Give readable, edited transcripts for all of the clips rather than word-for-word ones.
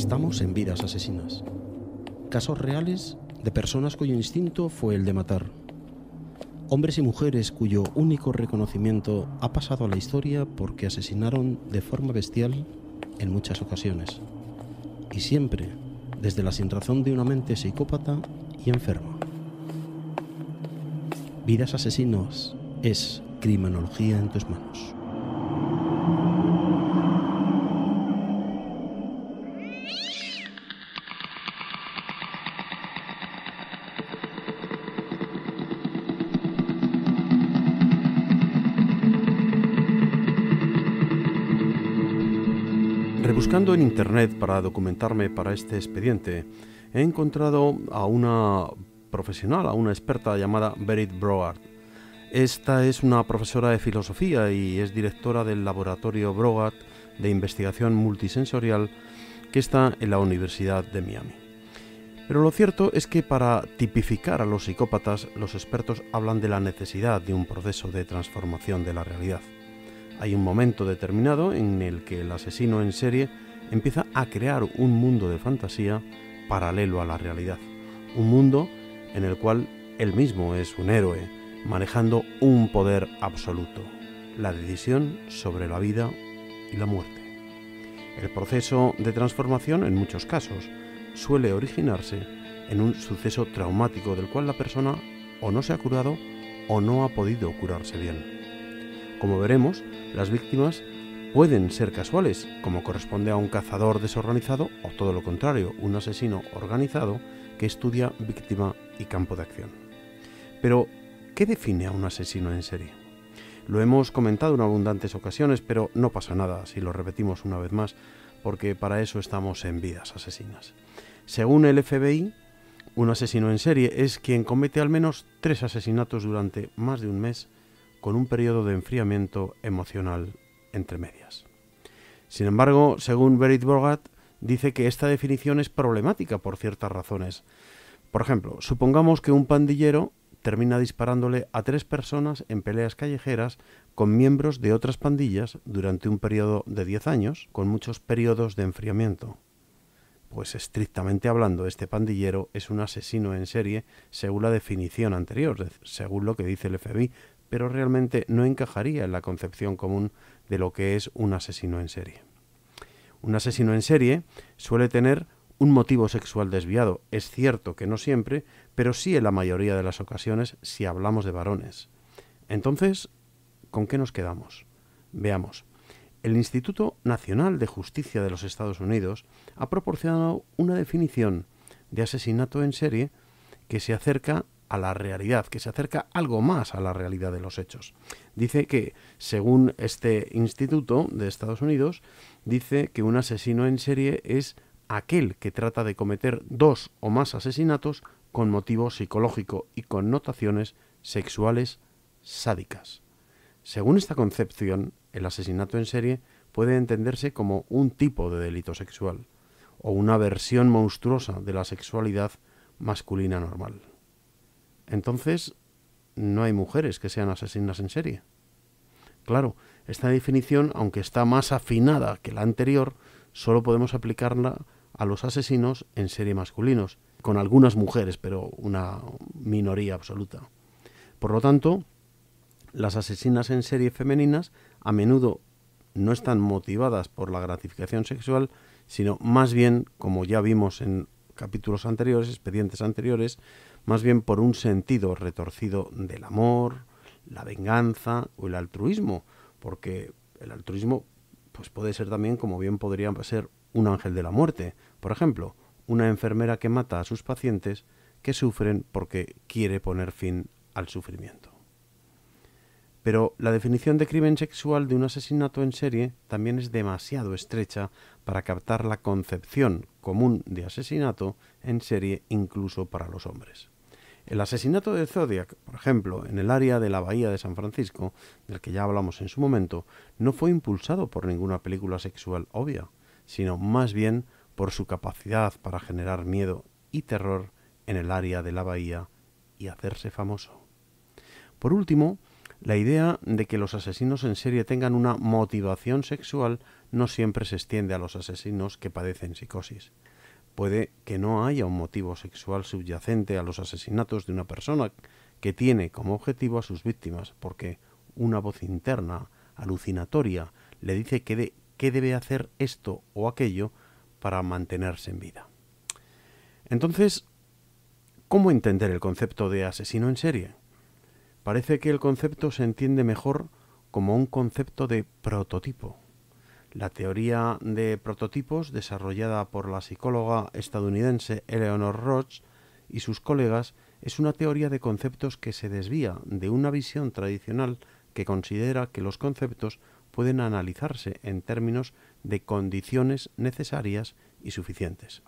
Estamos en Vidas Asesinas. Casos reales de personas cuyo instinto fue el de matar. Hombres y mujeres cuyo único reconocimiento ha pasado a la historia porque asesinaron de forma bestial en muchas ocasiones. Y siempre desde la sinrazón de una mente psicópata y enferma. Vidas Asesinas es criminología en tus manos. Rebuscando en internet para documentarme para este expediente, he encontrado a una profesional, a una experta llamada Berit Brogard. Esta es una profesora de filosofía y es directora del laboratorio Brogard de investigación multisensorial que está en la Universidad de Miami. Pero lo cierto es que para tipificar a los psicópatas, los expertos hablan de la necesidad de un proceso de transformación de la realidad. Hay un momento determinado en el que el asesino en serie empieza a crear un mundo de fantasía paralelo a la realidad. Un mundo en el cual él mismo es un héroe, manejando un poder absoluto, la decisión sobre la vida y la muerte. El proceso de transformación, en muchos casos, suele originarse en un suceso traumático del cual la persona o no se ha curado o no ha podido curarse bien. Como veremos, las víctimas pueden ser casuales, como corresponde a un cazador desorganizado, o todo lo contrario, un asesino organizado que estudia víctima y campo de acción. Pero, ¿qué define a un asesino en serie? Lo hemos comentado en abundantes ocasiones, pero no pasa nada si lo repetimos una vez más, porque para eso estamos en Vidas Asesinas. Según el FBI, un asesino en serie es quien comete al menos 3 asesinatos durante más de un mes, con un periodo de enfriamiento emocional entre medias. Sin embargo, según Berit Brogard, dice que esta definición es problemática por ciertas razones. Por ejemplo, supongamos que un pandillero termina disparándole a 3 personas en peleas callejeras con miembros de otras pandillas durante un periodo de 10 años, con muchos periodos de enfriamiento. Pues estrictamente hablando, este pandillero es un asesino en serie según la definición anterior, según lo que dice el FBI, pero realmente no encajaría en la concepción común de lo que es un asesino en serie. Un asesino en serie suele tener un motivo sexual desviado. Es cierto que no siempre, pero sí en la mayoría de las ocasiones si hablamos de varones. Entonces, ¿con qué nos quedamos? Veamos. El Instituto Nacional de Justicia de los Estados Unidos ha proporcionado una definición de asesinato en serie que se acerca a la realidad, que se acerca algo más a la realidad de los hechos. Dice que, según este instituto de Estados Unidos, dice que un asesino en serie es aquel que trata de cometer 2 o más asesinatos con motivo psicológico y connotaciones sexuales sádicas. Según esta concepción, el asesinato en serie puede entenderse como un tipo de delito sexual o una versión monstruosa de la sexualidad masculina normal. Entonces, ¿no hay mujeres que sean asesinas en serie? Claro, esta definición, aunque está más afinada que la anterior, solo podemos aplicarla a los asesinos en serie masculinos, con algunas mujeres, pero una minoría absoluta. Por lo tanto, las asesinas en serie femeninas a menudo no están motivadas por la gratificación sexual, sino más bien, como ya vimos en capítulos anteriores, expedientes anteriores, más bien por un sentido retorcido del amor, la venganza o el altruismo, porque el altruismo pues puede ser también, como bien podría ser, un ángel de la muerte. Por ejemplo, una enfermera que mata a sus pacientes que sufren porque quiere poner fin al sufrimiento. Pero la definición de crimen sexual de un asesinato en serie también es demasiado estrecha para captar la concepción común de asesinato en serie incluso para los hombres. El asesinato de Zodiac, por ejemplo, en el área de la Bahía de San Francisco, del que ya hablamos en su momento, no fue impulsado por ninguna película sexual obvia, sino más bien por su capacidad para generar miedo y terror en el área de la bahía y hacerse famoso. Por último, La idea de que los asesinos en serie tengan una motivación sexual no siempre se extiende a los asesinos que padecen psicosis. Puede que no haya un motivo sexual subyacente a los asesinatos de una persona que tiene como objetivo a sus víctimas, porque una voz interna, alucinatoria, le dice que debe hacer esto o aquello para mantenerse en vida. Entonces, ¿cómo entender el concepto de asesino en serie? Parece que el concepto se entiende mejor como un concepto de prototipo. La teoría de prototipos, desarrollada por la psicóloga estadounidense Eleanor Roach y sus colegas, es una teoría de conceptos que se desvía de una visión tradicional que considera que los conceptos pueden analizarse en términos de condiciones necesarias y suficientes.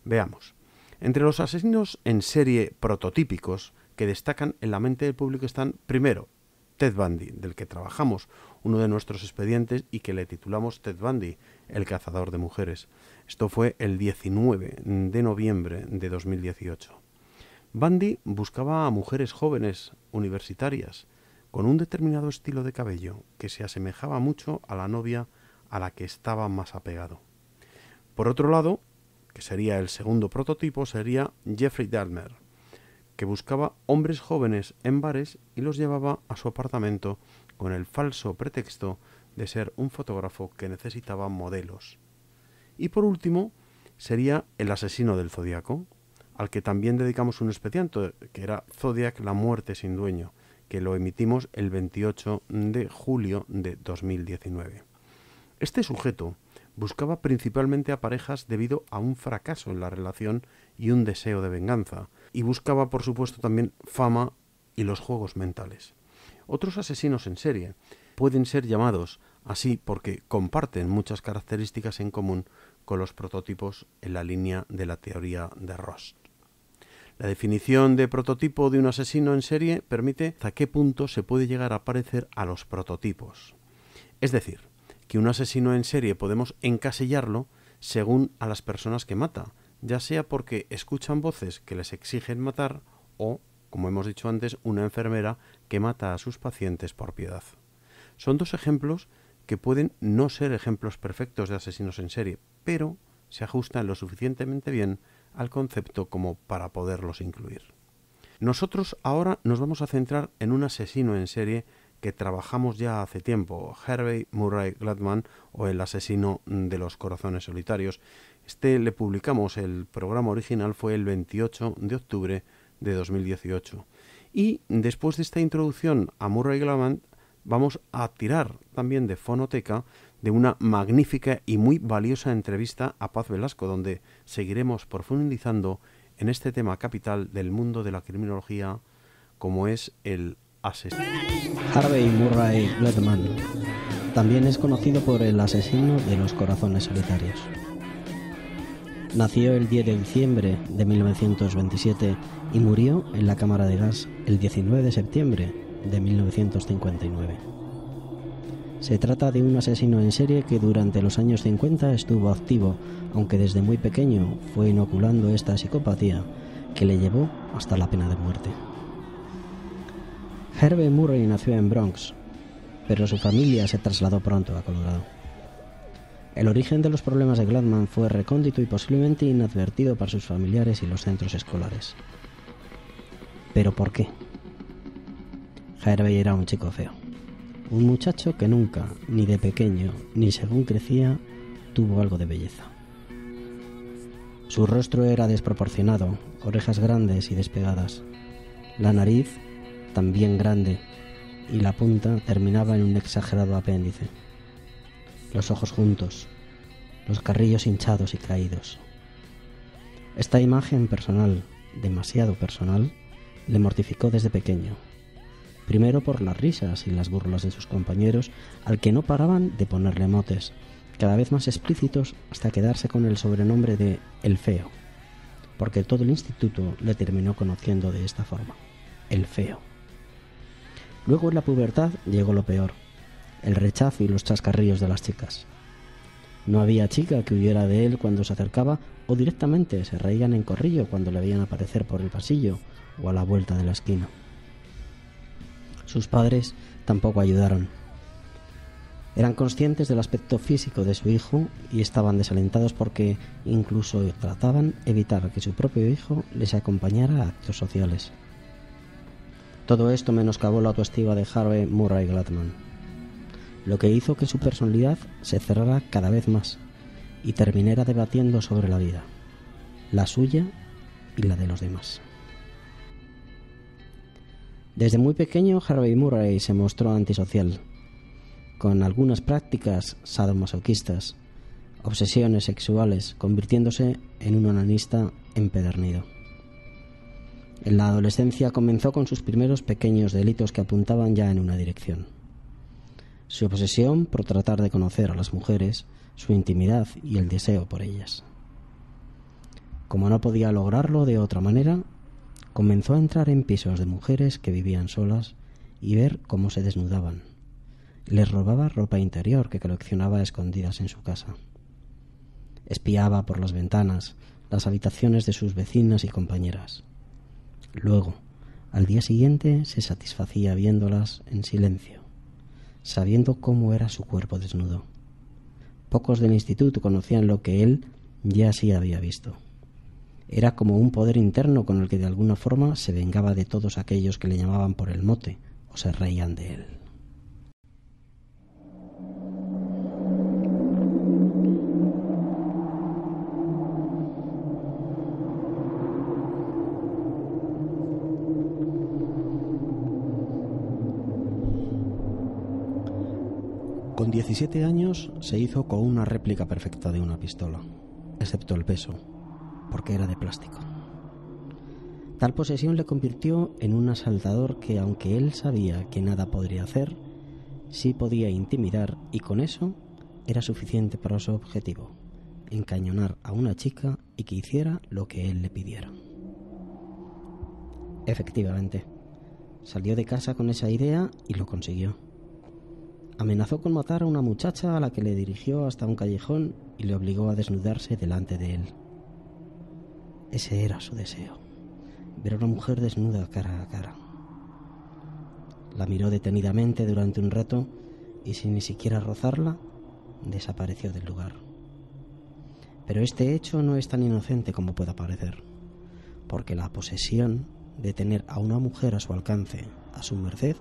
Veamos. Entre los asesinos en serie prototípicos que destacan en la mente del público están, primero, Ted Bundy, del que trabajamos uno de nuestros expedientes y que le titulamos Ted Bundy, el cazador de mujeres. Esto fue el 19 de noviembre de 2018. Bundy buscaba a mujeres jóvenes, universitarias, con un determinado estilo de cabello que se asemejaba mucho a la novia a la que estaba más apegado. Por otro lado, que sería el segundo prototipo, sería Jeffrey Dahmer, que buscaba hombres jóvenes en bares y los llevaba a su apartamento con el falso pretexto de ser un fotógrafo que necesitaba modelos. Y por último, sería el asesino del Zodíaco, al que también dedicamos un expediente, que era Zodiac, la muerte sin dueño, que lo emitimos el 28 de julio de 2019. Este sujeto buscaba principalmente a parejas debido a un fracaso en la relación y un deseo de venganza, y buscaba, por supuesto, también fama y los juegos mentales. Otros asesinos en serie pueden ser llamados así porque comparten muchas características en común con los prototipos en la línea de la teoría de Ross. La definición de prototipo de un asesino en serie permite hasta qué punto se puede llegar a parecer a los prototipos. Es decir, que un asesino en serie podemos encasillarlo según a las personas que mata, ya sea porque escuchan voces que les exigen matar o, como hemos dicho antes, una enfermera que mata a sus pacientes por piedad. Son dos ejemplos que pueden no ser ejemplos perfectos de asesinos en serie, pero se ajustan lo suficientemente bien al concepto como para poderlos incluir. Nosotros ahora nos vamos a centrar en un asesino en serie que trabajamos ya hace tiempo, Harvey Murray Gladman, o el asesino de los corazones solitarios. Le publicamos, el programa original fue el 28 de octubre de 2018. Y después de esta introducción a Murray Gladman, vamos a tirar también de fonoteca de una magnífica y muy valiosa entrevista a Paz Velasco, donde seguiremos profundizando en este tema capital del mundo de la criminología, como es el asesino. Harvey Murray Gladman también es conocido por el asesino de los corazones solitarios. Nació el 10 de diciembre de 1927 y murió en la cámara de gas el 19 de septiembre de 1959. Se trata de un asesino en serie que durante los años 50 estuvo activo, aunque desde muy pequeño fue inoculando esta psicopatía que le llevó hasta la pena de muerte. Harvey Murray nació en Bronx, pero su familia se trasladó pronto a Colorado. El origen de los problemas de Gladman fue recóndito y posiblemente inadvertido para sus familiares y los centros escolares. ¿Pero por qué? Harvey era un chico feo, un muchacho que nunca, ni de pequeño, ni según crecía, tuvo algo de belleza. Su rostro era desproporcionado, orejas grandes y despegadas, la nariz también grande, y la punta terminaba en un exagerado apéndice. Los ojos juntos, los carrillos hinchados y caídos. Esta imagen personal, demasiado personal, le mortificó desde pequeño. Primero por las risas y las burlas de sus compañeros, al que no paraban de ponerle motes, cada vez más explícitos hasta quedarse con el sobrenombre de El Feo, porque todo el instituto le terminó conociendo de esta forma, El Feo. Luego en la pubertad llegó lo peor, el rechazo y los chascarrillos de las chicas. No había chica que huyera de él cuando se acercaba, o directamente se reían en corrillo cuando le veían aparecer por el pasillo o a la vuelta de la esquina. Sus padres tampoco ayudaron. Eran conscientes del aspecto físico de su hijo y estaban desalentados porque incluso trataban de evitar que su propio hijo les acompañara a actos sociales. Todo esto menoscabó la autoestima de Harvey Murray Gladman, lo que hizo que su personalidad se cerrara cada vez más y terminara debatiendo sobre la vida, la suya y la de los demás. Desde muy pequeño, Harvey Murray se mostró antisocial, con algunas prácticas sadomasoquistas, obsesiones sexuales, convirtiéndose en un onanista empedernido. En la adolescencia comenzó con sus primeros pequeños delitos que apuntaban ya en una dirección: su obsesión por tratar de conocer a las mujeres, su intimidad y el deseo por ellas. Como no podía lograrlo de otra manera, comenzó a entrar en pisos de mujeres que vivían solas y ver cómo se desnudaban. Les robaba ropa interior que coleccionaba a escondidas en su casa. Espiaba por las ventanas las habitaciones de sus vecinas y compañeras. Luego, al día siguiente, se satisfacía viéndolas en silencio, sabiendo cómo era su cuerpo desnudo. Pocos del instituto conocían lo que él ya sí había visto. Era como un poder interno con el que de alguna forma se vengaba de todos aquellos que le llamaban por el mote o se reían de él. Con 17 años se hizo con una réplica perfecta de una pistola, excepto el peso, porque era de plástico. Tal posesión le convirtió en un asaltador que, aunque él sabía que nada podría hacer, sí podía intimidar, y con eso era suficiente para su objetivo: encañonar a una chica y que hiciera lo que él le pidiera. Efectivamente, salió de casa con esa idea y lo consiguió. Amenazó con matar a una muchacha a la que le dirigió hasta un callejón y le obligó a desnudarse delante de él. Ese era su deseo: ver a una mujer desnuda cara a cara. La miró detenidamente durante un rato y, sin ni siquiera rozarla, desapareció del lugar. Pero este hecho no es tan inocente como pueda parecer, porque la posesión de tener a una mujer a su alcance, a su merced,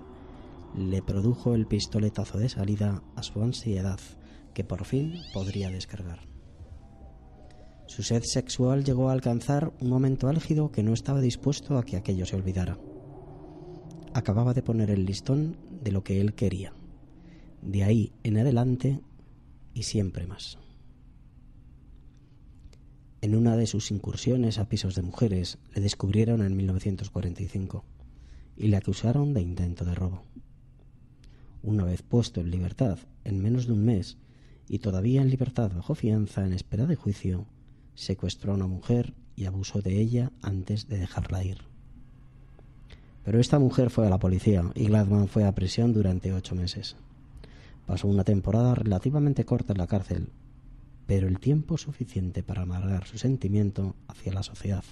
le produjo el pistoletazo de salida a su ansiedad, que por fin podría descargar. Su sed sexual llegó a alcanzar un momento álgido que no estaba dispuesto a que aquello se olvidara. Acababa de poner el listón de lo que él quería. De ahí en adelante y siempre más. En una de sus incursiones a pisos de mujeres le descubrieron en 1945 y le acusaron de intento de robo. Una vez puesto en libertad en menos de un mes y todavía en libertad bajo fianza en espera de juicio, secuestró a una mujer y abusó de ella antes de dejarla ir. Pero esta mujer fue a la policía y Gladman fue a prisión durante 8 meses. Pasó una temporada relativamente corta en la cárcel, pero el tiempo suficiente para amargar su sentimiento hacia la sociedad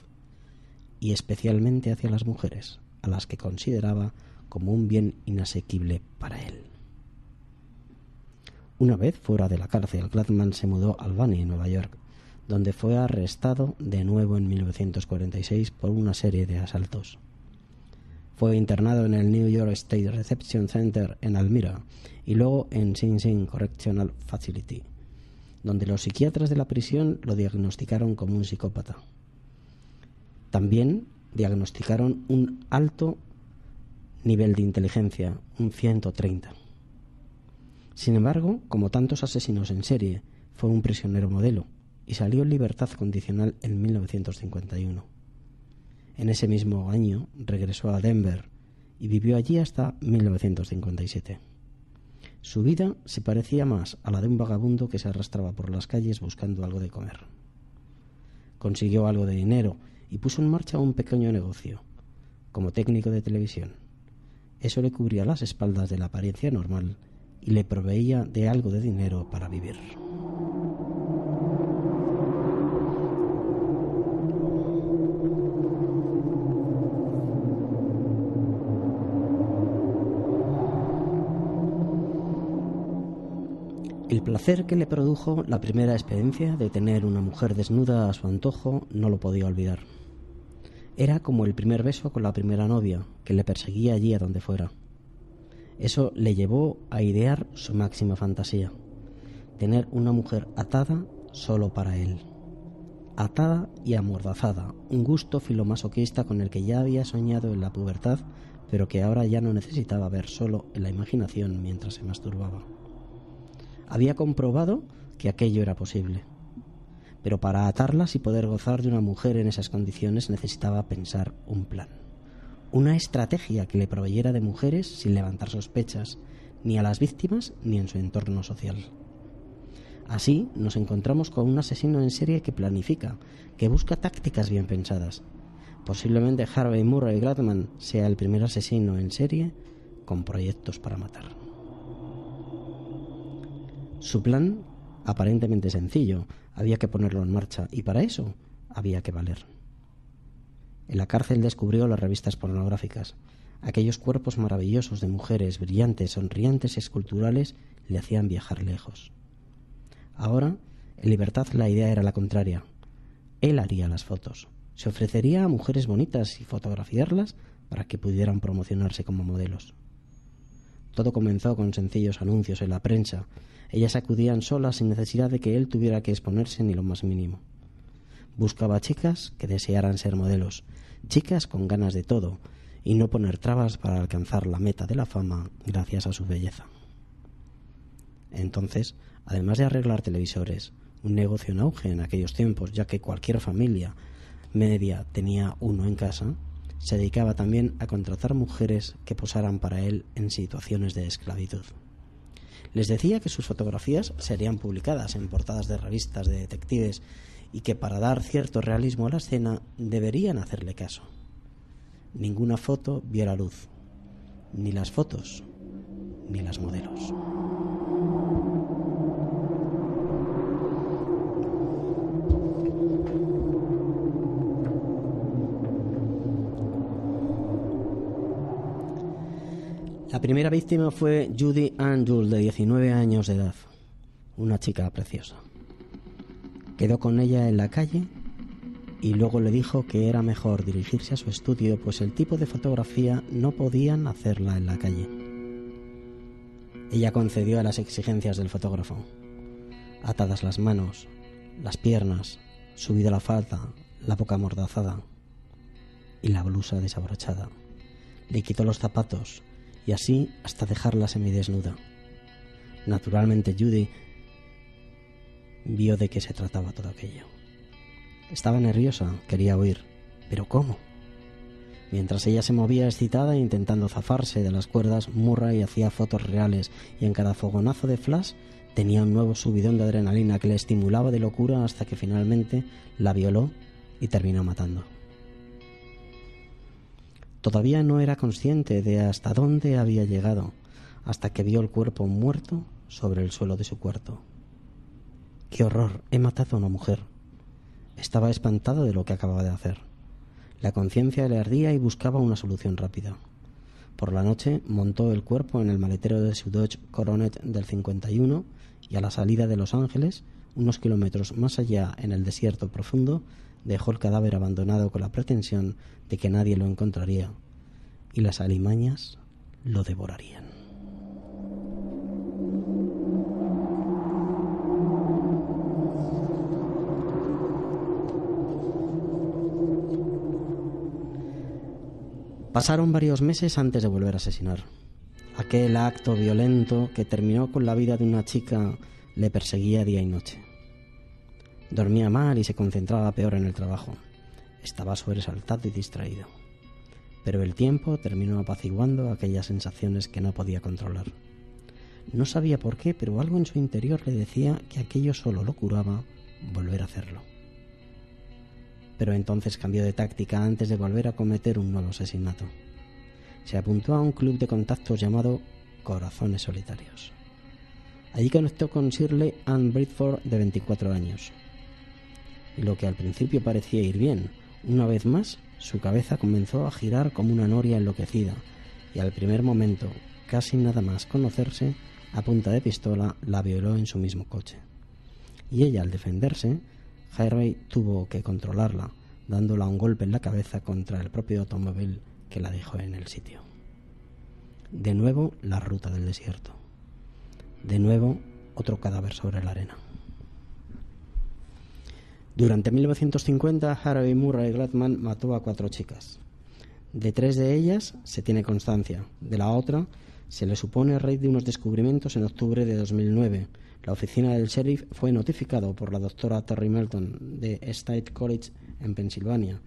y especialmente hacia las mujeres, a las que consideraba como un bien inasequible para él. Una vez fuera de la cárcel, Gladman se mudó a Albany, Nueva York, donde fue arrestado de nuevo en 1946 por una serie de asaltos. Fue internado en el New York State Reception Center en Almira y luego en Sing Sing Correctional Facility, donde los psiquiatras de la prisión lo diagnosticaron como un psicópata. También diagnosticaron un alto nivel de inteligencia, un 130. Sin embargo, como tantos asesinos en serie, fue un prisionero modelo y salió en libertad condicional en 1951. En ese mismo año regresó a Denver y vivió allí hasta 1957. Su vida se parecía más a la de un vagabundo que se arrastraba por las calles buscando algo de comer. Consiguió algo de dinero y puso en marcha un pequeño negocio, como técnico de televisión. Eso le cubría las espaldas de la apariencia normal y le proveía de algo de dinero para vivir. El placer que le produjo la primera experiencia de tener una mujer desnuda a su antojo no lo podía olvidar. Era como el primer beso con la primera novia, que le perseguía allí a donde fuera. Eso le llevó a idear su máxima fantasía: tener una mujer atada solo para él. Atada y amordazada, un gusto filomasoquista con el que ya había soñado en la pubertad, pero que ahora ya no necesitaba ver solo en la imaginación mientras se masturbaba. Había comprobado que aquello era posible, pero para atarlas y poder gozar de una mujer en esas condiciones necesitaba pensar un plan, una estrategia que le proveyera de mujeres sin levantar sospechas, ni a las víctimas ni en su entorno social. Así nos encontramos con un asesino en serie que planifica, que busca tácticas bien pensadas. Posiblemente Harvey Murray Gladman sea el primer asesino en serie con proyectos para matar. Su plan, aparentemente sencillo, había que ponerlo en marcha y para eso había que valer. En la cárcel descubrió las revistas pornográficas. Aquellos cuerpos maravillosos de mujeres brillantes, sonrientes y esculturales le hacían viajar lejos. Ahora, en libertad, la idea era la contraria. Él haría las fotos. Se ofrecería a mujeres bonitas y fotografiarlas para que pudieran promocionarse como modelos. Todo comenzó con sencillos anuncios en la prensa. Ellas acudían solas sin necesidad de que él tuviera que exponerse ni lo más mínimo. Buscaba chicas que desearan ser modelos, chicas con ganas de todo, y no poner trabas para alcanzar la meta de la fama gracias a su belleza. Entonces, además de arreglar televisores, un negocio en auge en aquellos tiempos, ya que cualquier familia media tenía uno en casa, se dedicaba también a contratar mujeres que posaran para él en situaciones de esclavitud. Les decía que sus fotografías serían publicadas en portadas de revistas de detectives y que para dar cierto realismo a la escena deberían hacerle caso. Ninguna foto vio la luz, ni las fotos, ni las modelos. La primera víctima fue Judy Ann Jules, de 19 años de edad, una chica preciosa. Quedó con ella en la calle y luego le dijo que era mejor dirigirse a su estudio, pues el tipo de fotografía no podían hacerla en la calle. Ella concedió a las exigencias del fotógrafo. Atadas las manos, las piernas, subida la falda, la boca amordazada y la blusa desabrochada. Le quitó los zapatos y así hasta dejarla semidesnuda. Naturalmente Judy vio de qué se trataba todo aquello. Estaba nerviosa, quería huir, pero ¿cómo? Mientras ella se movía excitada intentando zafarse de las cuerdas, Murray hacía fotos reales y en cada fogonazo de flash tenía un nuevo subidón de adrenalina que le estimulaba de locura hasta que finalmente la violó y terminó matando. Todavía no era consciente de hasta dónde había llegado, hasta que vio el cuerpo muerto sobre el suelo de su cuarto. ¡Qué horror! He matado a una mujer. Estaba espantado de lo que acababa de hacer. La conciencia le ardía y buscaba una solución rápida. Por la noche montó el cuerpo en el maletero de su Dodge Coronet del 51 y a la salida de Los Ángeles, unos kilómetros más allá en el desierto profundo, dejó el cadáver abandonado con la pretensión de que nadie lo encontraría y las alimañas lo devorarían. Pasaron varios meses antes de volver a asesinar. Aquel acto violento que terminó con la vida de una chica le perseguía día y noche. Dormía mal y se concentraba peor en el trabajo. Estaba sobresaltado y distraído. Pero el tiempo terminó apaciguando aquellas sensaciones que no podía controlar. No sabía por qué, pero algo en su interior le decía que aquello solo lo curaba volver a hacerlo. Pero entonces cambió de táctica antes de volver a cometer un nuevo asesinato. Se apuntó a un club de contactos llamado Corazones Solitarios. Allí conectó con Shirley Ann Bridford, de 24 años. Y lo que al principio parecía ir bien, una vez más, su cabeza comenzó a girar como una noria enloquecida, y al primer momento, casi nada más conocerse, a punta de pistola, la violó en su mismo coche. Y ella, al defenderse, Harvey tuvo que controlarla, dándola un golpe en la cabeza contra el propio automóvil que la dejó en el sitio. De nuevo, la ruta del desierto. De nuevo, otro cadáver sobre la arena. Durante 1950, Harvey Murray Gladman mató a 4 chicas. De 3 de ellas se tiene constancia. De la otra, se le supone a raíz de unos descubrimientos en octubre de 2009. La oficina del sheriff fue notificado por la doctora Terry Melton de State College en Pensilvania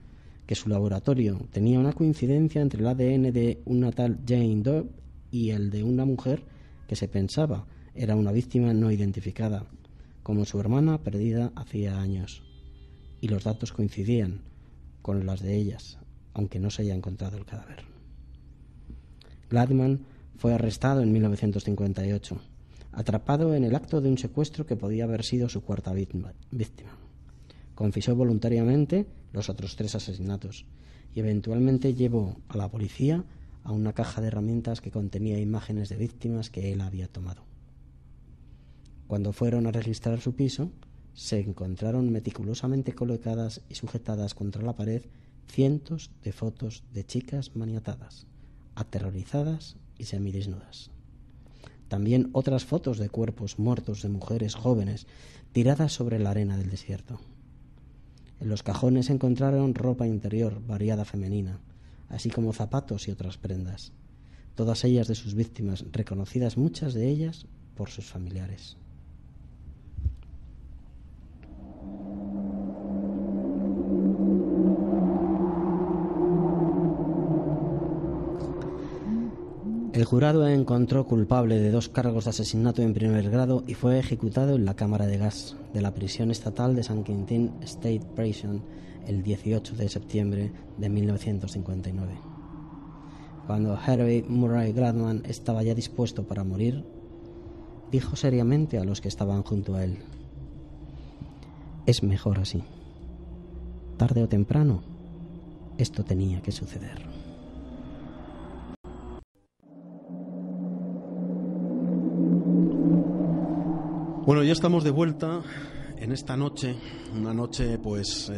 que su laboratorio tenía una coincidencia entre el ADN de una tal Jane Doe y el de una mujer que se pensaba era una víctima no identificada, como su hermana perdida hacía años. Y los datos coincidían con las de ellas, aunque no se haya encontrado el cadáver. Gladman fue arrestado en 1958, atrapado en el acto de un secuestro que podía haber sido su cuarta víctima. Confesó voluntariamente los otros 3 asesinatos y eventualmente llevó a la policía a una caja de herramientas que contenía imágenes de víctimas que él había tomado. Cuando fueron a registrar su piso, se encontraron meticulosamente colocadas y sujetadas contra la pared cientos de fotos de chicas maniatadas, aterrorizadas y semidesnudas. También otras fotos de cuerpos muertos de mujeres jóvenes tiradas sobre la arena del desierto. En los cajones se encontraron ropa interior variada femenina, así como zapatos y otras prendas, todas ellas de sus víctimas, reconocidas muchas de ellas por sus familiares. El jurado encontró culpable de 2 cargos de asesinato en primer grado y fue ejecutado en la cámara de gas de la prisión estatal de San Quentin State Prison el 18 de septiembre de 1959. Cuando Harvey Murray Gladman estaba ya dispuesto para morir, dijo seriamente a los que estaban junto a él: «Es mejor así. Tarde o temprano, esto tenía que suceder». Bueno, ya estamos de vuelta en esta noche, una noche pues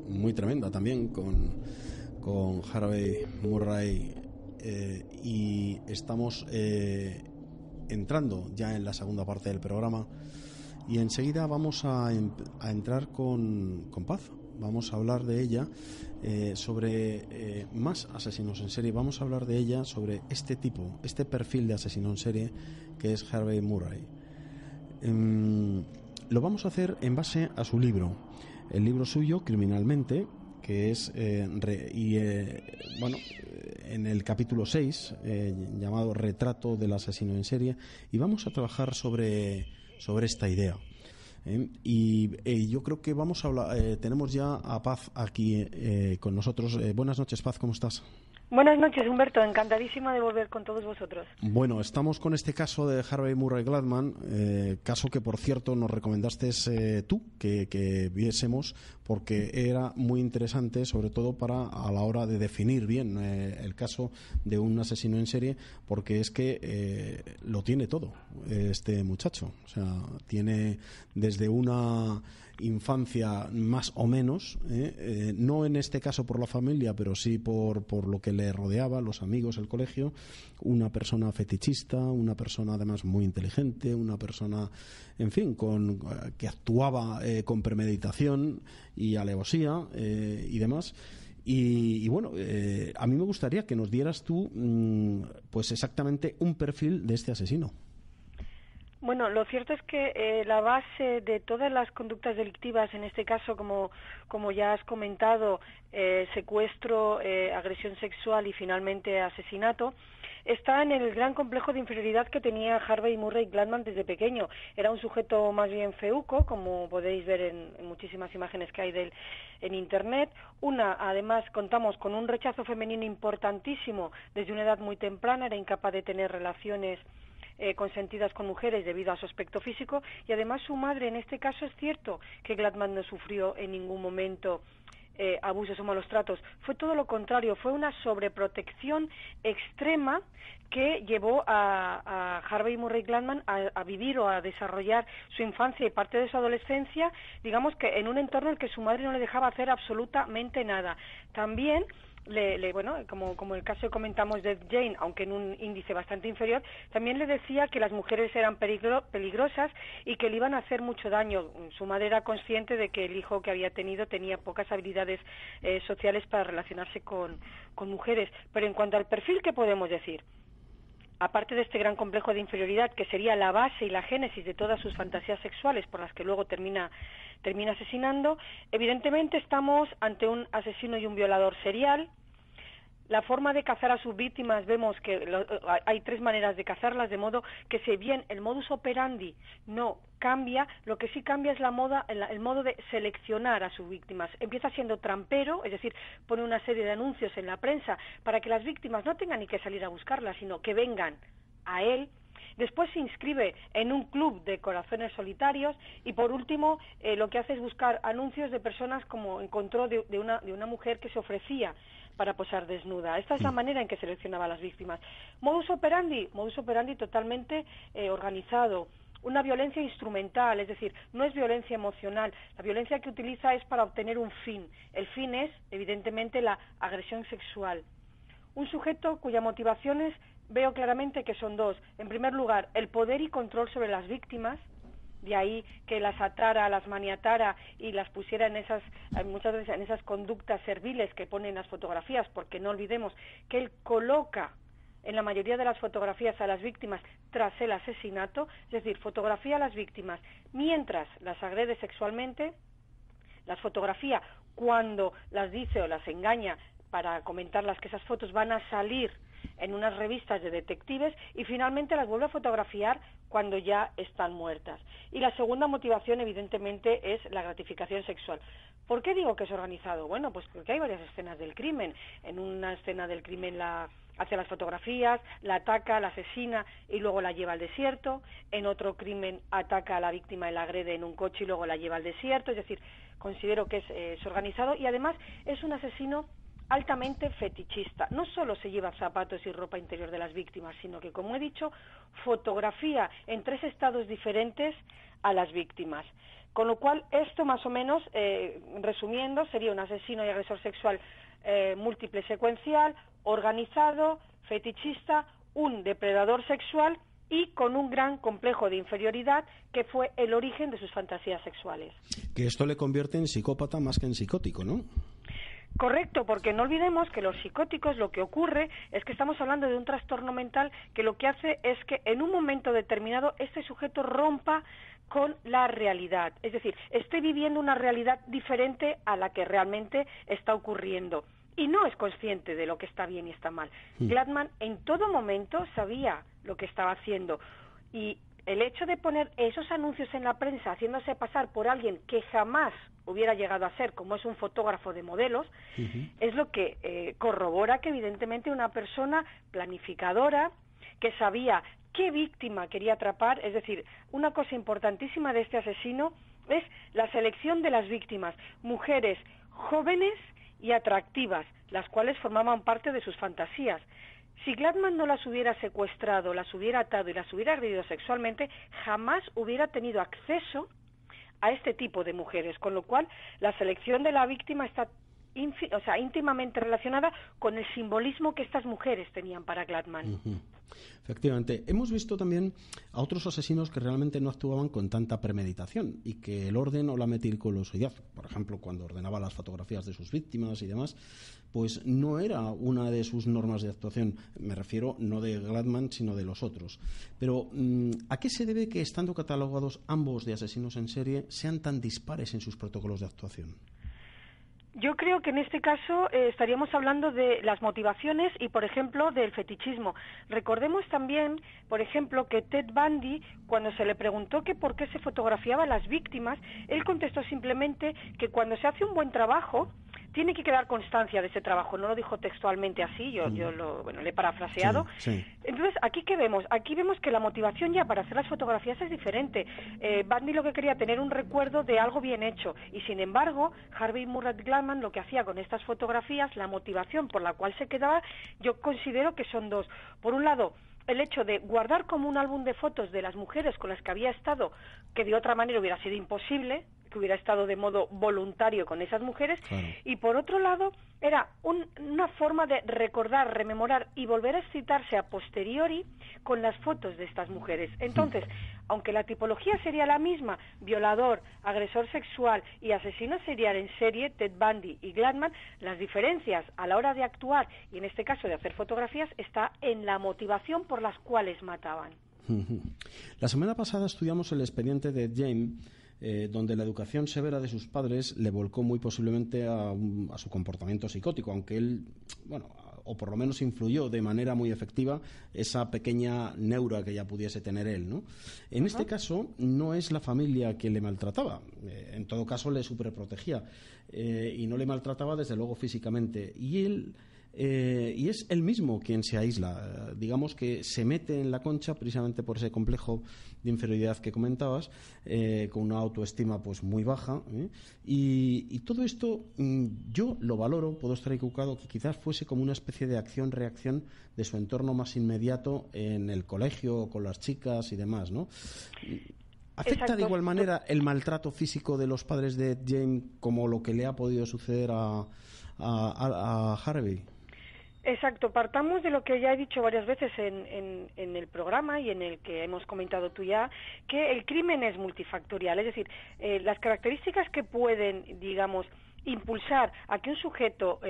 muy tremenda también con Harvey Murray y estamos entrando ya en la segunda parte del programa y enseguida vamos a entrar con Paz. Vamos a hablar de ella sobre más asesinos en serie. Vamos a hablar de ella sobre este perfil de asesino en serie que es Harvey Murray. Lo vamos a hacer en base a su libro, el libro suyo, Criminalmente, que es en el capítulo 6 llamado Retrato del asesino en serie, y vamos a trabajar sobre esta idea. Y yo creo que vamos a hablar, tenemos ya a Paz aquí con nosotros. Buenas noches, Paz, ¿cómo estás? Buenas noches, Humberto, encantadísima de volver con todos vosotros. Bueno, estamos con este caso de Harvey Murray Gladman, caso que, por cierto, nos recomendaste tú que viésemos, porque era muy interesante, sobre todo a la hora de definir bien el caso de un asesino en serie, porque es que lo tiene todo este muchacho. O sea, tiene desde una infancia más o menos, no en este caso por la familia, pero sí por lo que le rodeaba, los amigos, el colegio, una persona fetichista, una persona además muy inteligente, una persona, en fin, que actuaba con premeditación y alevosía y demás. Y bueno, a mí me gustaría que nos dieras tú pues exactamente un perfil de este asesino. Bueno, lo cierto es que la base de todas las conductas delictivas, en este caso, como ya has comentado, secuestro, agresión sexual y finalmente asesinato, está en el gran complejo de inferioridad que tenía Harvey Murray Gladman desde pequeño. Era un sujeto más bien feuco, como podéis ver en muchísimas imágenes que hay de él en Internet. Además, contamos con un rechazo femenino importantísimo desde una edad muy temprana, era incapaz de tener relaciones consentidas con mujeres debido a su aspecto físico, y además su madre, en este caso es cierto que Gladman no sufrió en ningún momento abusos o malos tratos. Fue todo lo contrario, fue una sobreprotección extrema que llevó a Harvey Murray Gladman a vivir o a desarrollar su infancia y parte de su adolescencia, digamos que en un entorno en el que su madre no le dejaba hacer absolutamente nada. También bueno, como el caso que comentamos de Jane, aunque en un índice bastante inferior, también le decía que las mujeres eran peligrosas y que le iban a hacer mucho daño. Su madre era consciente de que el hijo que había tenido tenía pocas habilidades sociales para relacionarse con mujeres. Pero en cuanto al perfil, ¿qué podemos decir? Aparte de este gran complejo de inferioridad, que sería la base y la génesis de todas sus fantasías sexuales, por las que luego termina asesinando, evidentemente estamos ante un asesino y un violador serial. La forma de cazar a sus víctimas, vemos que hay 3 maneras de cazarlas, de modo que si bien el modus operandi no cambia, lo que sí cambia es el modo de seleccionar a sus víctimas. Empieza siendo trampero, es decir, pone una serie de anuncios en la prensa para que las víctimas no tengan ni que salir a buscarlas, sino que vengan a él. Después se inscribe en un club de corazones solitarios y por último lo que hace es buscar anuncios de personas como encontró de una mujer que se ofrecía para posar desnuda. Esta es la manera en que seleccionaba a las víctimas. Modus operandi totalmente organizado. Una violencia instrumental, es decir, no es violencia emocional. La violencia que utiliza es para obtener un fin. El fin es, evidentemente, la agresión sexual. Un sujeto cuyas motivaciones veo claramente que son 2. En primer lugar, el poder y control sobre las víctimas, de ahí que las atara, las maniatara y las pusiera muchas veces en esas conductas serviles que ponen las fotografías, porque no olvidemos que él coloca en la mayoría de las fotografías a las víctimas tras el asesinato, es decir, fotografía a las víctimas mientras las agrede sexualmente, las fotografía cuando las dice o las engaña para comentarlas que esas fotos van a salir en unas revistas de detectives y finalmente las vuelve a fotografiar cuando ya están muertas. Y la segunda motivación, evidentemente, es la gratificación sexual. ¿Por qué digo que es organizado? Bueno, pues porque hay varias escenas del crimen. En una escena del crimen hace las fotografías, la ataca, la asesina y luego la lleva al desierto. En otro crimen ataca a la víctima y la agrede en un coche y luego la lleva al desierto. Es decir, considero que es organizado y además es un asesino altamente fetichista. No solo se lleva zapatos y ropa interior de las víctimas, sino que, como he dicho, fotografía en 3 estados diferentes a las víctimas. Con lo cual, esto más o menos, resumiendo, sería un asesino y agresor sexual múltiple secuencial, organizado, fetichista, un depredador sexual y con un gran complejo de inferioridad que fue el origen de sus fantasías sexuales. Que esto le convierte en psicópata más que en psicótico, ¿no? Correcto, porque no olvidemos que los psicóticos lo que ocurre es que estamos hablando de un trastorno mental que lo que hace es que en un momento determinado este sujeto rompa con la realidad, es decir, esté viviendo una realidad diferente a la que realmente está ocurriendo y no es consciente de lo que está bien y está mal. Gladman en todo momento sabía lo que estaba haciendo y el hecho de poner esos anuncios en la prensa haciéndose pasar por alguien que jamás hubiera llegado a ser, como es un fotógrafo de modelos, es lo que corrobora que evidentemente una persona planificadora, que sabía qué víctima quería atrapar, es decir, una cosa importantísima de este asesino es la selección de las víctimas, mujeres jóvenes y atractivas, las cuales formaban parte de sus fantasías. Si Gladman no las hubiera secuestrado, las hubiera atado y las hubiera agredido sexualmente, jamás hubiera tenido acceso a este tipo de mujeres, con lo cual la selección de la víctima está íntimamente relacionada con el simbolismo que estas mujeres tenían para Gladman. Efectivamente, hemos visto también a otros asesinos que realmente no actuaban con tanta premeditación y que el orden o la meticulosidad, por ejemplo, cuando ordenaba las fotografías de sus víctimas y demás, pues no era una de sus normas de actuación. Me refiero no de Gladman, sino de los otros. Pero, ¿a qué se debe que, estando catalogados ambos de asesinos en serie, sean tan dispares en sus protocolos de actuación? Yo creo que en este caso estaríamos hablando de las motivaciones y, por ejemplo, del fetichismo. Recordemos también, por ejemplo, que Ted Bundy, cuando se le preguntó que por qué se fotografiaba a las víctimas, él contestó simplemente que cuando se hace un buen trabajo tiene que quedar constancia de ese trabajo. No lo dijo textualmente así, yo le he parafraseado. Sí. Entonces, ¿aquí qué vemos? Aquí vemos que la motivación ya para hacer las fotografías es diferente. Bundy lo que quería tener un recuerdo de algo bien hecho, y sin embargo, Harvey Murat Gladman lo que hacía con estas fotografías, la motivación por la cual se quedaba, yo considero que son dos. Por un lado, el hecho de guardar como un álbum de fotos de las mujeres con las que había estado, que de otra manera hubiera sido imposible, que hubiera estado de modo voluntario con esas mujeres, claro. Y por otro lado, era una forma de recordar, rememorar y volver a excitarse a posteriori con las fotos de estas mujeres. Entonces, aunque la tipología sería la misma, violador, agresor sexual y asesino serial en serie, Ted Bundy y Gladman, las diferencias a la hora de actuar, y en este caso de hacer fotografías, está en la motivación por las cuales mataban. La semana pasada estudiamos el expediente de James, donde la educación severa de sus padres le volcó muy posiblemente a su comportamiento psicótico, aunque él, o por lo menos influyó de manera muy efectiva esa pequeña neura que ya pudiese tener él, ¿no? En este caso no es la familia quien le maltrataba, en todo caso le superprotegía, y no le maltrataba desde luego físicamente, y es él mismo quien se aísla, digamos que se mete en la concha precisamente por ese complejo de inferioridad que comentabas, con una autoestima pues muy baja, y todo esto yo lo valoro, puedo estar equivocado, que quizás fuese como una especie de acción-reacción de su entorno más inmediato en el colegio, con las chicas y demás, ¿no? ¿Afecta Exacto. de igual manera el maltrato físico de los padres de James como lo que le ha podido suceder a Harvey? Exacto, partamos de lo que ya he dicho varias veces en el programa y en el que hemos comentado tú ya, que el crimen es multifactorial, es decir, las características que pueden, digamos, impulsar a que un sujeto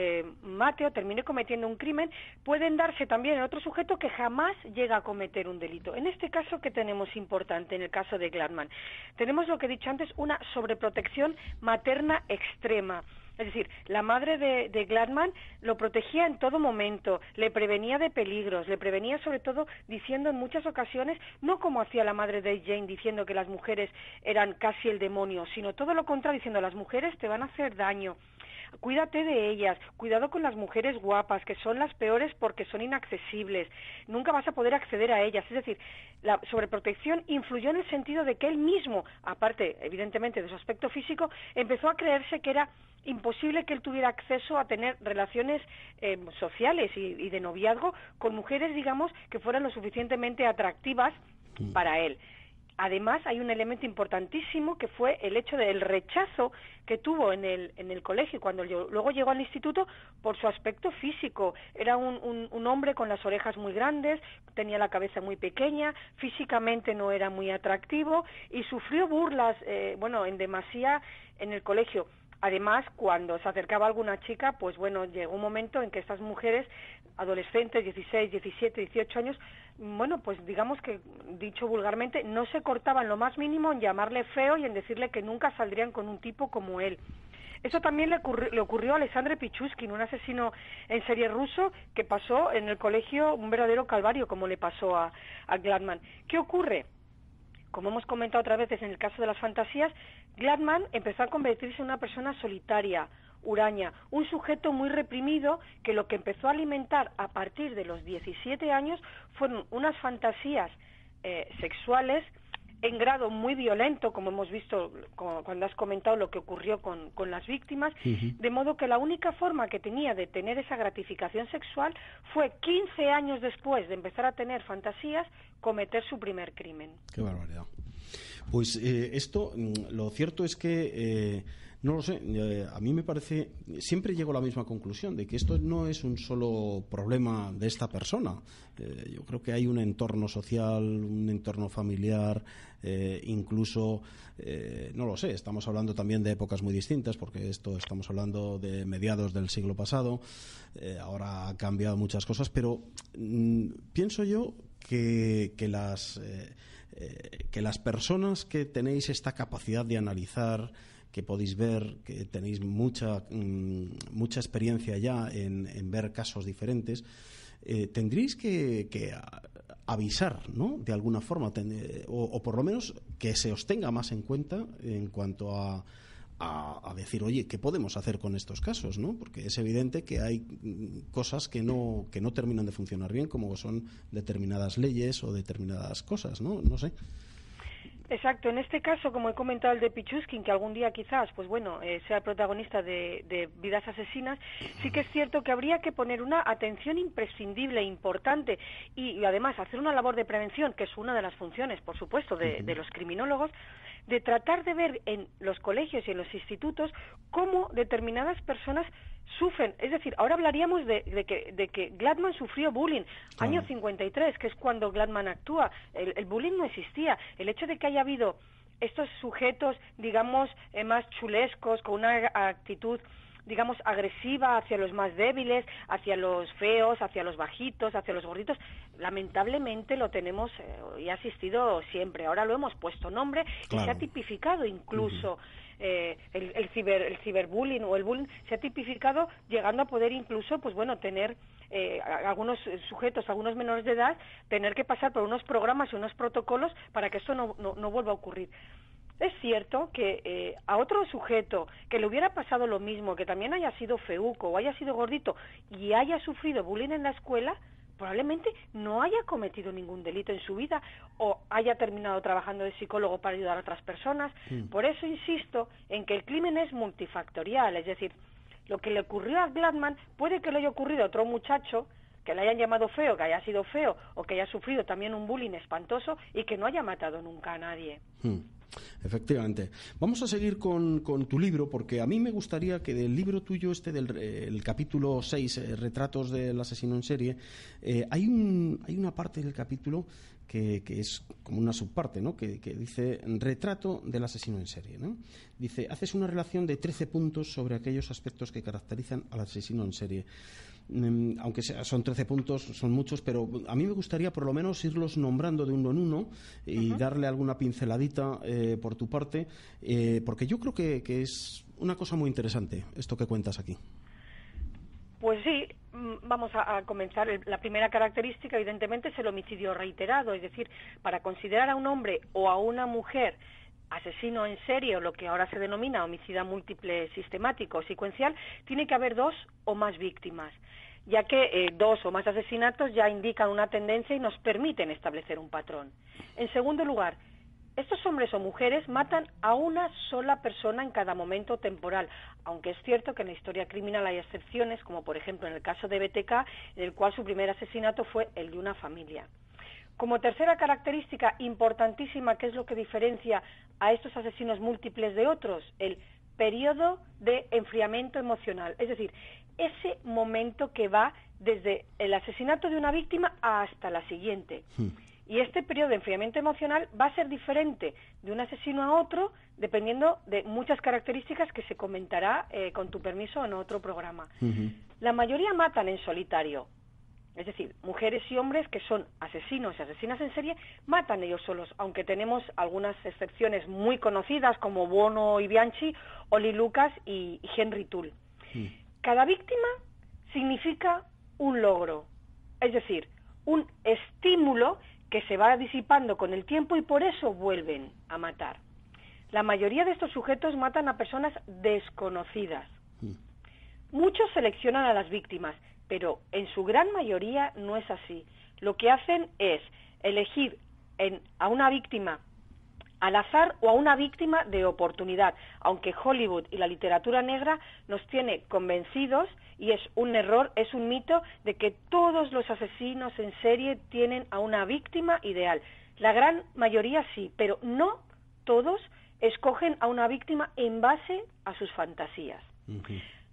mate o termine cometiendo un crimen pueden darse también en otro sujeto que jamás llega a cometer un delito. En este caso, ¿qué tenemos importante en el caso de Gladman? Tenemos lo que he dicho antes, una sobreprotección materna extrema. Es decir, la madre de Gladman lo protegía en todo momento, le prevenía de peligros, le prevenía sobre todo diciendo en muchas ocasiones, no como hacía la madre de Jane diciendo que las mujeres eran casi el demonio, sino todo lo contrario, diciendo las mujeres te van a hacer daño. Cuídate de ellas, cuidado con las mujeres guapas, que son las peores porque son inaccesibles, nunca vas a poder acceder a ellas. Es decir, la sobreprotección influyó en el sentido de que él mismo, aparte evidentemente de su aspecto físico, empezó a creerse que era imposible que él tuviera acceso a tener relaciones sociales y de noviazgo con mujeres, digamos, que fueran lo suficientemente atractivas para él. Además, hay un elemento importantísimo que fue el hecho del rechazo que tuvo en el colegio cuando luego llegó al instituto por su aspecto físico. Era un hombre con las orejas muy grandes, tenía la cabeza muy pequeña, físicamente no era muy atractivo y sufrió burlas, en demasía en el colegio. Además, cuando se acercaba alguna chica, pues bueno, llegó un momento en que estas mujeres, adolescentes, 16, 17, 18 años, bueno, pues digamos que, dicho vulgarmente, no se cortaban lo más mínimo en llamarle feo y en decirle que nunca saldrían con un tipo como él. Eso también le ocurrió a Alexandre Pichuskin, un asesino en serie ruso que pasó en el colegio un verdadero calvario, como le pasó a Gladman. ¿Qué ocurre? Como hemos comentado otras veces en el caso de las fantasías, Gladman empezó a convertirse en una persona solitaria, huraña, un sujeto muy reprimido que lo que empezó a alimentar a partir de los 17 años fueron unas fantasías sexuales en grado muy violento, como hemos visto cuando has comentado lo que ocurrió con las víctimas, de modo que la única forma que tenía de tener esa gratificación sexual fue 15 años después de empezar a tener fantasías, cometer su primer crimen. ¡Qué barbaridad! Pues esto, lo cierto es que, no lo sé, a mí me parece, siempre llego a la misma conclusión, de que esto no es un solo problema de esta persona. Yo creo que hay un entorno social, un entorno familiar, incluso, no lo sé, estamos hablando también de épocas muy distintas, porque estamos hablando de mediados del siglo pasado, ahora ha cambiado muchas cosas, pero pienso yo que las personas que tenéis esta capacidad de analizar, que podéis ver, que tenéis mucha experiencia ya en ver casos diferentes, tendréis que avisar, ¿no?, de alguna forma, o por lo menos que se os tenga más en cuenta en cuanto a a decir, oye, ¿qué podemos hacer con estos casos, ¿no? Porque es evidente que hay cosas que no terminan de funcionar bien, como son determinadas leyes o determinadas cosas, ¿no? No sé. Exacto, en este caso, como he comentado el de Pichuskin, que algún día quizás, sea el protagonista de Vidas Asesinas, sí que es cierto que habría que poner una atención imprescindible, importante, y además hacer una labor de prevención, que es una de las funciones, por supuesto, de los criminólogos, de tratar de ver en los colegios y en los institutos cómo determinadas personas sufren. Es decir, ahora hablaríamos de que Gladman sufrió bullying, claro. Año 53, que es cuando Gladman actúa. El bullying no existía. El hecho de que haya habido estos sujetos, digamos, más chulescos, con una actitud, digamos, agresiva hacia los más débiles, hacia los feos, hacia los bajitos, hacia los gorditos, lamentablemente lo tenemos y ha existido siempre. Ahora lo hemos puesto nombre, claro. Y se ha tipificado incluso el ciberbullying o el bullying, se ha tipificado llegando a poder incluso, tener algunos sujetos, algunos menores de edad, tener que pasar por unos programas y unos protocolos para que esto no vuelva a ocurrir. Es cierto que a otro sujeto que le hubiera pasado lo mismo, que también haya sido feuco o haya sido gordito y haya sufrido bullying en la escuela, probablemente no haya cometido ningún delito en su vida o haya terminado trabajando de psicólogo para ayudar a otras personas. Por eso insisto en que el crimen es multifactorial, es decir, lo que le ocurrió a Gladman puede que le haya ocurrido a otro muchacho que le hayan llamado feo, que haya sido feo o que haya sufrido también un bullying espantoso y que no haya matado nunca a nadie. Efectivamente. Vamos a seguir con tu libro, porque a mí me gustaría que del libro tuyo, el capítulo 6, Retratos del asesino en serie, hay una parte del capítulo que es como una subparte, ¿no? Que dice Retrato del asesino en serie, ¿no? Dice, haces una relación de 13 puntos sobre aquellos aspectos que caracterizan al asesino en serie. Aunque son 13 puntos, son muchos, pero a mí me gustaría por lo menos irlos nombrando de uno en uno y darle alguna pinceladita por tu parte, porque yo creo que es una cosa muy interesante esto que cuentas aquí. Pues sí, vamos a comenzar. La primera característica, evidentemente, es el homicidio reiterado, es decir, para considerar a un hombre o a una mujer asesino en serie, o lo que ahora se denomina homicida múltiple sistemático o secuencial, tiene que haber 2 o más víctimas, ya que 2 o más asesinatos ya indican una tendencia y nos permiten establecer un patrón. En segundo lugar, estos hombres o mujeres matan a una sola persona en cada momento temporal, aunque es cierto que en la historia criminal hay excepciones, como por ejemplo en el caso de BTK, en el cual su primer asesinato fue el de una familia. Como tercera característica importantísima, que es lo que diferencia a estos asesinos múltiples de otros, el periodo de enfriamiento emocional, es decir, ese momento que va desde el asesinato de una víctima hasta la siguiente. Y este periodo de enfriamiento emocional va a ser diferente de un asesino a otro, dependiendo de muchas características que se comentará, con tu permiso, en otro programa. La mayoría matan en solitario. Es decir, mujeres y hombres que son asesinos y asesinas en serie matan ellos solos, aunque tenemos algunas excepciones muy conocidas como Buono y Bianchi, Oli Lucas y Henry Tull. Cada víctima significa un logro, es decir, un estímulo que se va disipando con el tiempo y por eso vuelven a matar. La mayoría de estos sujetos matan a personas desconocidas. Muchos seleccionan a las víctimas, pero en su gran mayoría no es así. Lo que hacen es elegir a una víctima al azar o a una víctima de oportunidad, aunque Hollywood y la literatura negra nos tiene convencidos, y es un error, es un mito, de que todos los asesinos en serie tienen a una víctima ideal. La gran mayoría sí, pero no todos escogen a una víctima en base a sus fantasías.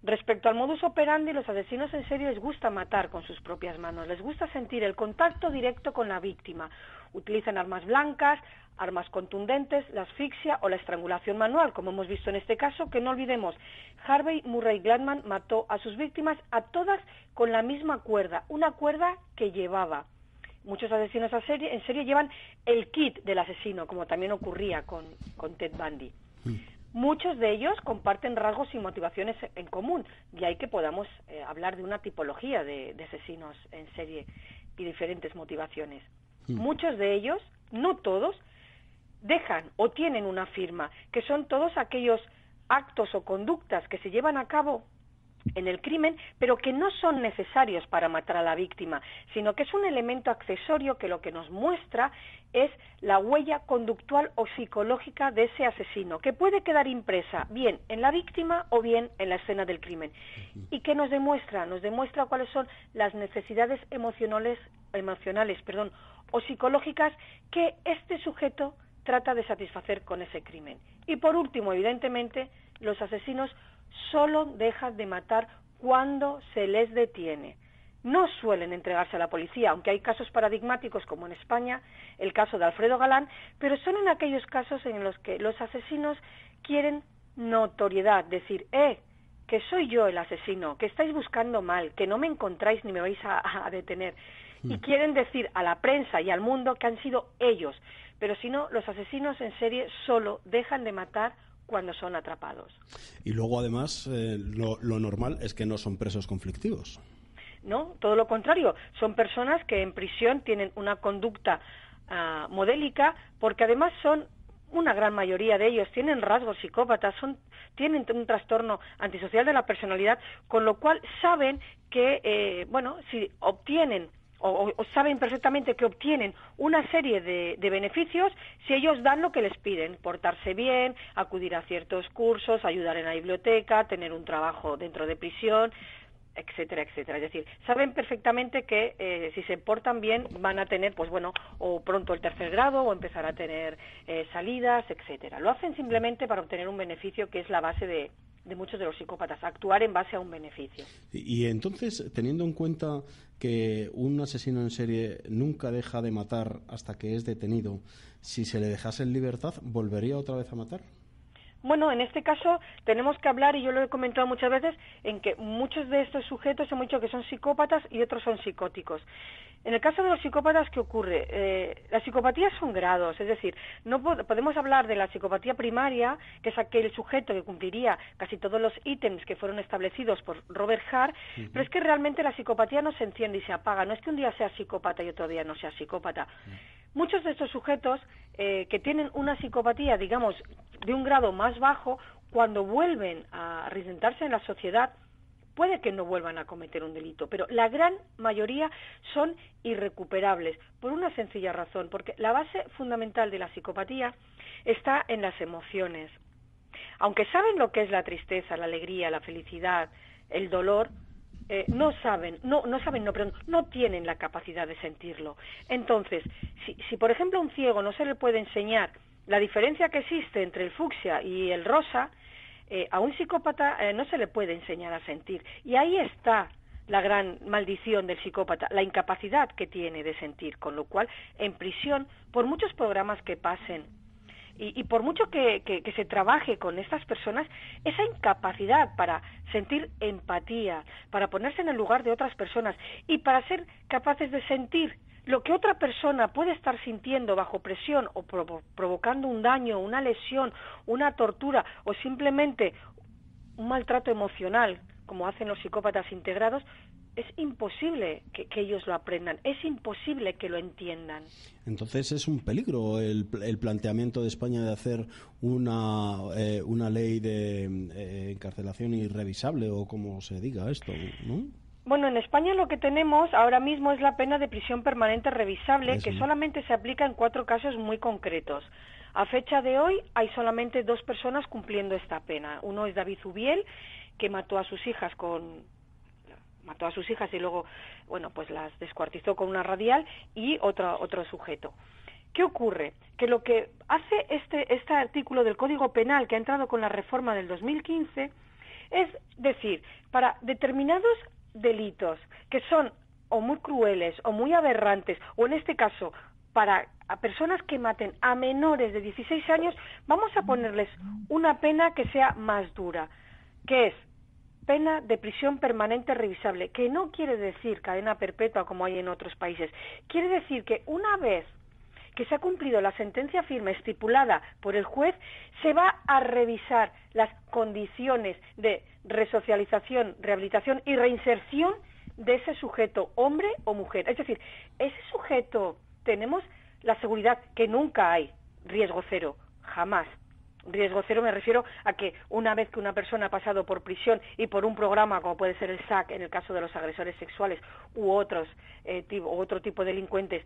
Respecto al modus operandi, los asesinos en serie les gusta matar con sus propias manos, les gusta sentir el contacto directo con la víctima. Utilizan armas blancas, armas contundentes, la asfixia o la estrangulación manual, como hemos visto en este caso, que no olvidemos, Harvey Murray Gladman mató a sus víctimas a todas con la misma cuerda, una cuerda que llevaba. Muchos asesinos en serie llevan el kit del asesino, como también ocurría con Ted Bundy. Muchos de ellos comparten rasgos y motivaciones en común, y hay que podamos hablar de una tipología de asesinos en serie y diferentes motivaciones. Muchos de ellos, no todos, dejan o tienen una firma, que son todos aquellos actos o conductas que se llevan a cabo en el crimen, pero que no son necesarios para matar a la víctima, sino que es un elemento accesorio que lo que nos muestra es la huella conductual o psicológica de ese asesino, que puede quedar impresa bien en la víctima o bien en la escena del crimen. ¿Y qué nos demuestra? Nos demuestra cuáles son las necesidades emocionales, o psicológicas que este sujeto trata de satisfacer con ese crimen. Y por último, evidentemente, los asesinos solo dejan de matar cuando se les detiene. No suelen entregarse a la policía, aunque hay casos paradigmáticos como en España, el caso de Alfredo Galán, pero son en aquellos casos en los que los asesinos quieren notoriedad, decir, que soy yo el asesino, que estáis buscando mal, que no me encontráis ni me vais a detener. Y quieren decir a la prensa y al mundo que han sido ellos, pero si no, los asesinos en serie solo dejan de matar cuando son atrapados. Y luego, además, lo normal es que no son presos conflictivos. No, todo lo contrario. Son personas que en prisión tienen una conducta modélica, porque además son, una gran mayoría de ellos, tienen rasgos psicópatas, tienen un trastorno antisocial de la personalidad, con lo cual saben que, si obtienen o saben perfectamente que obtienen una serie de beneficios si ellos dan lo que les piden, portarse bien, acudir a ciertos cursos, ayudar en la biblioteca, tener un trabajo dentro de prisión, etcétera, etcétera. Es decir, saben perfectamente que si se portan bien van a tener, o pronto el tercer grado o empezar a tener salidas, etcétera. Lo hacen simplemente para obtener un beneficio que es la base de muchos de los psicópatas, actuar en base a un beneficio. Y entonces, teniendo en cuenta que un asesino en serie nunca deja de matar hasta que es detenido, si se le dejase en libertad, ¿volvería otra vez a matar? Bueno, en este caso tenemos que hablar, y yo lo he comentado muchas veces, en que muchos de estos sujetos hemos dicho que son psicópatas y otros son psicóticos. En el caso de los psicópatas, ¿qué ocurre? Las psicopatías son grados, es decir, no podemos hablar de la psicopatía primaria, que es aquel sujeto que cumpliría casi todos los ítems que fueron establecidos por Robert Hart, pero es que realmente la psicopatía no se enciende y se apaga, no es que un día sea psicópata y otro día no sea psicópata. Muchos de estos sujetos que tienen una psicopatía, digamos, de un grado más bajo, cuando vuelven a reinsertarse en la sociedad, puede que no vuelvan a cometer un delito, pero la gran mayoría son irrecuperables, por una sencilla razón, porque la base fundamental de la psicopatía está en las emociones. Aunque saben lo que es la tristeza, la alegría, la felicidad, el dolor, no tienen la capacidad de sentirlo. Entonces, si por ejemplo a un ciego no se le puede enseñar la diferencia que existe entre el fucsia y el rosa, a un psicópata no se le puede enseñar a sentir. Y ahí está la gran maldición del psicópata, la incapacidad que tiene de sentir, con lo cual en prisión, por muchos programas que pasen, y por mucho que se trabaje con estas personas, esa incapacidad para sentir empatía, para ponerse en el lugar de otras personas y para ser capaces de sentir lo que otra persona puede estar sintiendo bajo presión o provocando un daño, una lesión, una tortura o simplemente un maltrato emocional, como hacen los psicópatas integrados, es imposible que ellos lo aprendan, es imposible que lo entiendan. Entonces es un peligro el planteamiento de España de hacer una ley de encarcelación irrevisable, o como se diga esto, ¿no? Bueno, en España lo que tenemos ahora mismo es la pena de prisión permanente revisable, que solamente se aplica en 4 casos muy concretos. A fecha de hoy hay solamente 2 personas cumpliendo esta pena. Uno es David Zubiel, que mató a sus hijas y luego, pues las descuartizó con una radial, y otro sujeto. ¿Qué ocurre? Que lo que hace este artículo del Código Penal, que ha entrado con la reforma del 2015, es decir, para determinados delitos que son o muy crueles o muy aberrantes, o en este caso para a personas que maten a menores de 16 años, vamos a ponerles una pena que sea más dura, que es pena de prisión permanente revisable, que no quiere decir cadena perpetua como hay en otros países, quiere decir que una vez que se ha cumplido la sentencia firme estipulada por el juez, se va a revisar las condiciones de resocialización, rehabilitación y reinserción de ese sujeto, hombre o mujer. Es decir, ese sujeto, tenemos la seguridad que nunca hay riesgo cero, jamás. Riesgo cero me refiero a que una vez que una persona ha pasado por prisión y por un programa como puede ser el SAC en el caso de los agresores sexuales u otro tipo de delincuentes,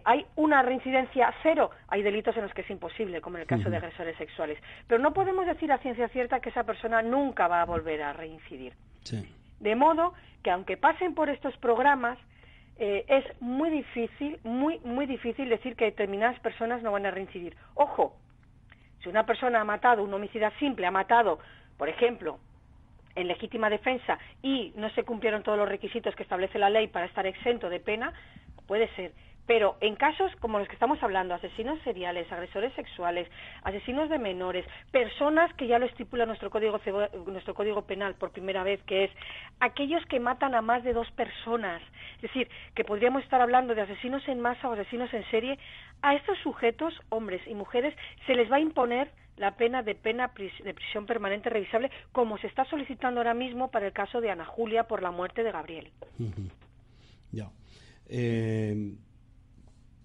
hay una reincidencia cero. Hay delitos en los que es imposible, como en el caso de agresores sexuales. Pero no podemos decir a ciencia cierta que esa persona nunca va a volver a reincidir. Sí. De modo que aunque pasen por estos programas, es muy difícil, muy difícil decir que determinadas personas no van a reincidir. Ojo, si una persona ha matado, un homicida simple, ha matado, por ejemplo, en legítima defensa y no se cumplieron todos los requisitos que establece la ley para estar exento de pena, puede ser. Pero en casos como los que estamos hablando, asesinos seriales, agresores sexuales, asesinos de menores, personas que ya lo estipula nuestro código penal por primera vez, que es aquellos que matan a más de 2 personas, es decir, que podríamos estar hablando de asesinos en masa o asesinos en serie, a estos sujetos, hombres y mujeres, se les va a imponer la pena de prisión permanente revisable, como se está solicitando ahora mismo para el caso de Ana Julia por la muerte de Gabriel. Ya.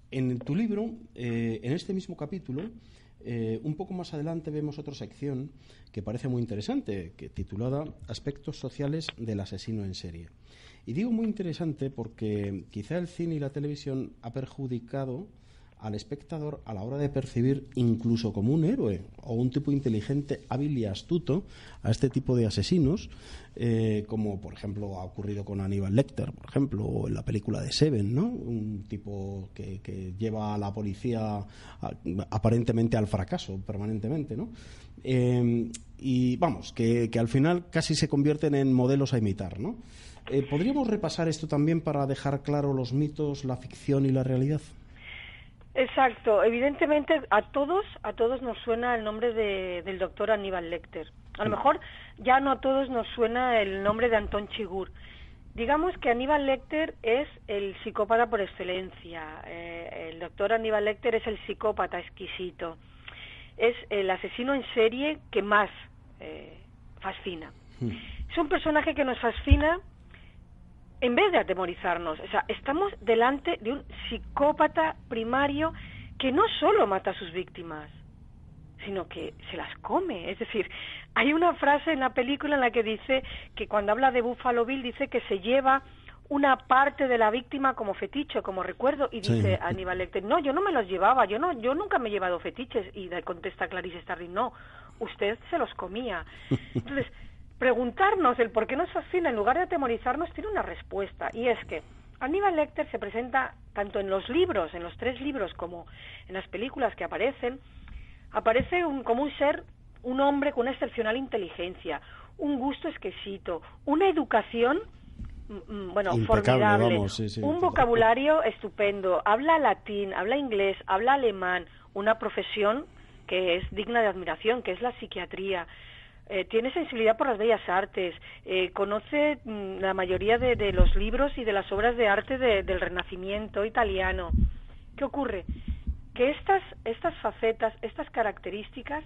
En tu libro, en este mismo capítulo, un poco más adelante vemos otra sección que parece muy interesante, titulada Aspectos sociales del asesino en serie. Y digo muy interesante porque quizá el cine y la televisión ha perjudicado al espectador a la hora de percibir incluso como un héroe o un tipo inteligente, hábil y astuto a este tipo de asesinos, como por ejemplo ha ocurrido con Aníbal Lecter, por ejemplo, o en la película de Seven, ¿no? Un tipo que lleva a la policía aparentemente al fracaso permanentemente, ¿no? Y vamos, que al final casi se convierten en modelos a imitar, ¿no? ¿Podríamos repasar esto también para dejar claro los mitos, la ficción y la realidad? Exacto, evidentemente a todos nos suena el nombre del doctor Aníbal Lecter. A lo mejor ya no a todos nos suena el nombre de Anton Chigurh. Digamos que Aníbal Lecter es el psicópata por excelencia. El doctor Aníbal Lecter es el psicópata exquisito. Es el asesino en serie que más fascina. Es un personaje que nos fascina en vez de atemorizarnos. O sea, estamos delante de un psicópata primario que no solo mata a sus víctimas, sino que se las come. Es decir, hay una frase en la película en la que dice que cuando habla de Buffalo Bill, dice que se lleva una parte de la víctima como fetiche, como recuerdo, y dice Aníbal Lecter, no, yo no me los llevaba, yo nunca me he llevado fetiches, y le contesta Clarice Starling, no, usted se los comía. Entonces, preguntarnos el por qué nos fascina en lugar de atemorizarnos tiene una respuesta, y es que Aníbal Lecter se presenta tanto en los libros, en los 3 libros, como en las películas que aparece como un ser, un hombre con una excepcional inteligencia, un gusto exquisito, una educación formidable, un vocabulario estupendo, habla latín, habla inglés, habla alemán, una profesión que es digna de admiración, que es la psiquiatría. Tiene sensibilidad por las bellas artes, conoce la mayoría de los libros y de las obras de arte del Renacimiento italiano. ¿Qué ocurre? Que estas facetas, estas características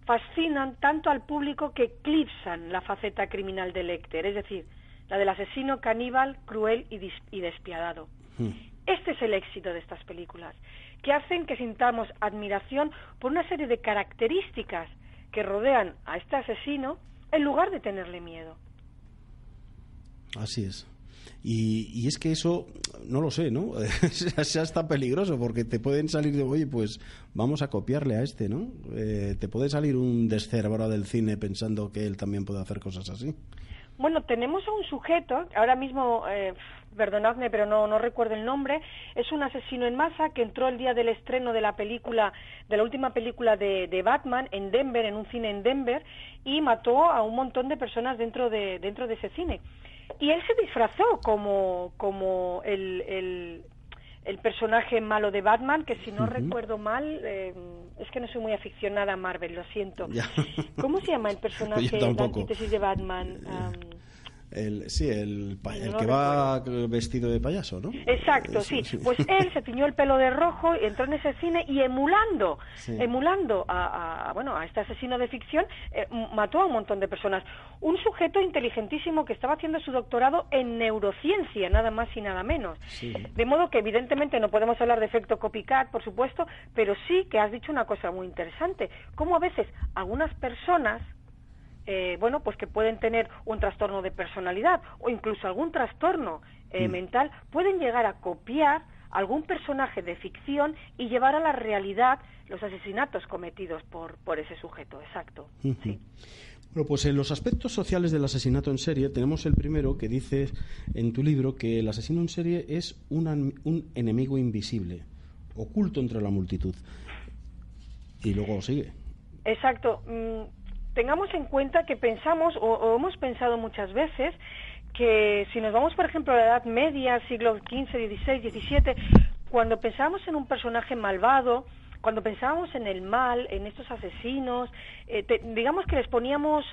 fascinan tanto al público que eclipsan la faceta criminal de Lecter, es decir, la del asesino caníbal, cruel y despiadado. Este es el éxito de estas películas, que hacen que sintamos admiración por una serie de características que rodean a este asesino en lugar de tenerle miedo. Así es. Y es que eso, no lo sé, ¿no? Es hasta peligroso porque te pueden salir de, oye, pues vamos a copiarle a este, ¿no? Te puede salir un descerebrado del cine pensando que él también puede hacer cosas así. Bueno, tenemos a un sujeto, ahora mismo, perdonadme, pero no recuerdo el nombre, es un asesino en masa que entró el día del estreno de la última película de Batman en Denver, en un cine en Denver, y mató a un montón de personas dentro de ese cine. Y él se disfrazó como el personaje malo de Batman, que si no recuerdo mal, es que no soy muy aficionada a Marvel, lo siento. ¿Cómo se llama el personaje de antítesis de Batman? el que va vestido de payaso, ¿no? Exacto, sí. Pues él se tiñó el pelo de rojo, entró en ese cine y emulando a este asesino de ficción, mató a un montón de personas. Un sujeto inteligentísimo que estaba haciendo su doctorado en neurociencia, nada más y nada menos. Sí. De modo que evidentemente no podemos hablar de efecto copycat, por supuesto, pero sí que has dicho una cosa muy interesante, cómo a veces algunas personas pues que pueden tener un trastorno de personalidad o incluso algún trastorno mental, pueden llegar a copiar algún personaje de ficción y llevar a la realidad los asesinatos cometidos por ese sujeto. Exacto. Sí. Bueno, pues en los aspectos sociales del asesinato en serie tenemos el primero, que dices en tu libro que el asesino en serie es un enemigo invisible, oculto entre la multitud. Y luego sigue. Exacto. Tengamos en cuenta que pensamos, o hemos pensado muchas veces, que si nos vamos, por ejemplo, a la Edad Media, siglo XV, XVI, XVII, cuando pensábamos en un personaje malvado, cuando pensábamos en el mal, en estos asesinos, digamos que les poníamos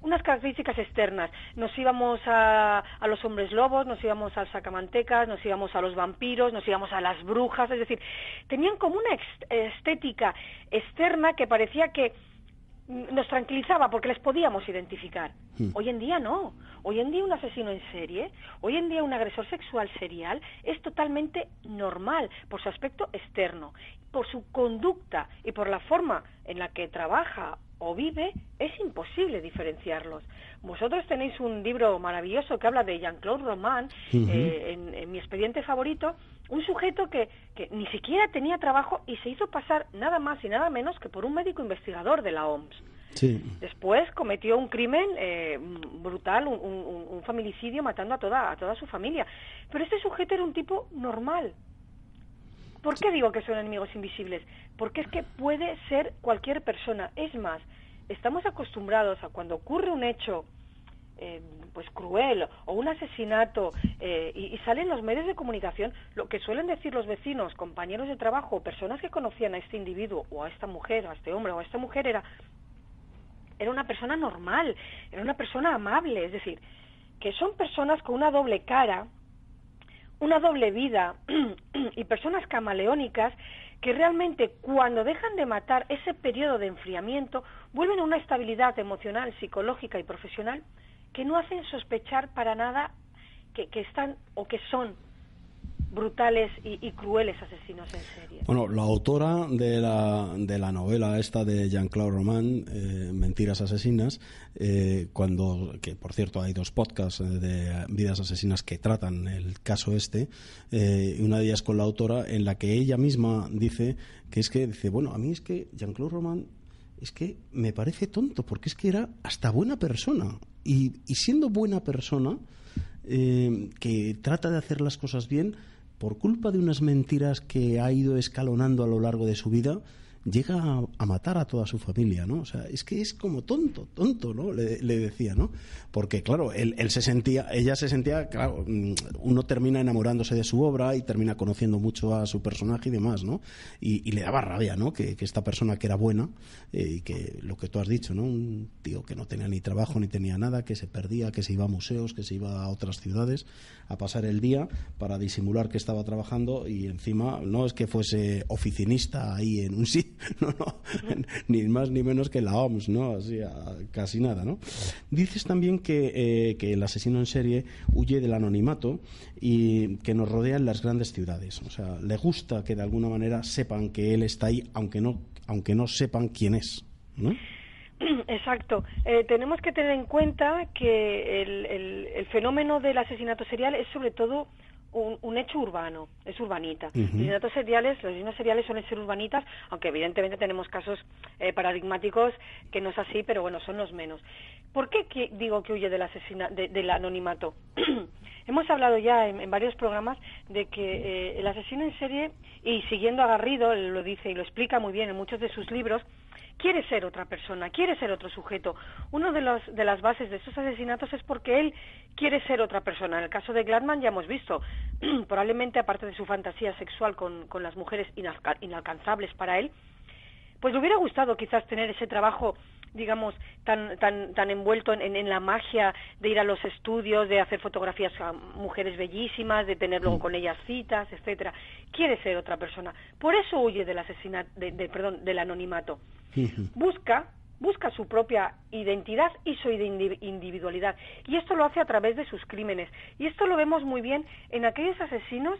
unas características externas. Nos íbamos a los hombres lobos, nos íbamos al sacamantecas, nos íbamos a los vampiros, nos íbamos a las brujas, es decir, tenían como una estética externa que parecía que nos tranquilizaba porque les podíamos identificar. Hoy en día no. Hoy en día un asesino en serie, hoy en día un agresor sexual serial es totalmente normal por su aspecto externo, por su conducta y por la forma en la que trabaja o vive, es imposible diferenciarlos. Vosotros tenéis un libro maravilloso que habla de Jean-Claude Roman, en mi expediente favorito, un sujeto que ni siquiera tenía trabajo y se hizo pasar nada más y nada menos que por un médico investigador de la OMS. Sí. Después cometió un crimen brutal, un feminicidio, matando a toda su familia. Pero este sujeto era un tipo normal. ¿Por qué digo que son enemigos invisibles? Porque es que puede ser cualquier persona. Es más, estamos acostumbrados a cuando ocurre un hecho pues cruel o un asesinato y salen los medios de comunicación, lo que suelen decir los vecinos, compañeros de trabajo o personas que conocían a este individuo o a esta mujer, o a este hombre o a esta mujer era una persona normal, era una persona amable. Es decir, que son personas con una doble cara, una doble vida y personas camaleónicas que realmente cuando dejan de matar ese periodo de enfriamiento vuelven a una estabilidad emocional, psicológica y profesional que no hacen sospechar para nada que están o que son brutales y crueles asesinos en serie. Bueno, la autora de la novela esta de Jean-Claude Roman, Mentiras asesinas, que por cierto hay 2 podcasts de Vidas asesinas que tratan el caso una de ellas con la autora, en la que ella misma dice, bueno, a mí es que Jean-Claude Roman es que me parece tonto, porque es que era hasta buena persona, y siendo buena persona, que trata de hacer las cosas bien, por culpa de unas mentiras que ha ido escalonando a lo largo de su vida, llega a matar a toda su familia, ¿no? O sea, es que es como tonto, ¿no? Le decía, ¿no? Porque, claro, ella se sentía, claro, uno termina enamorándose de su obra y termina conociendo mucho a su personaje y demás, ¿no? Y le daba rabia, ¿no? Que esta persona que era buena, y que lo que tú has dicho, ¿no? Un tío que no tenía ni trabajo ni tenía nada, que se perdía, que se iba a museos, que se iba a otras ciudades a pasar el día para disimular que estaba trabajando, y encima no es que fuese oficinista ahí en un sitio, no, ni más ni menos que la OMS, ¿no? Así, casi nada, ¿no? Dices también que el asesino en serie huye del anonimato y que nos rodea en las grandes ciudades. O sea, le gusta que de alguna manera sepan que él está ahí, aunque no sepan quién es, ¿no? Exacto. Tenemos que tener en cuenta que el fenómeno del asesinato serial es sobre todo un hecho urbano, es urbanita. Los asesinatos seriales suelen ser urbanitas, aunque evidentemente tenemos casos paradigmáticos que no es así, pero bueno, son los menos. ¿Por qué digo que huye del anonimato? Hemos hablado ya en varios programas de que el asesino en serie, y siguiendo a Garrido, él lo dice y lo explica muy bien en muchos de sus libros, quiere ser otra persona, quiere ser otro sujeto. Uno de las bases de estos asesinatos es porque él quiere ser otra persona. En el caso de Gladman ya hemos visto, probablemente aparte de su fantasía sexual con las mujeres inalcanzables para él, pues le hubiera gustado quizás tener ese trabajo digamos, tan envuelto en la magia de ir a los estudios, de hacer fotografías a mujeres bellísimas, de tener luego con ellas citas, etcétera. Quiere ser otra persona. Por eso huye del anonimato. Busca su propia identidad y su individualidad. Y esto lo hace a través de sus crímenes. Y esto lo vemos muy bien en aquellos asesinos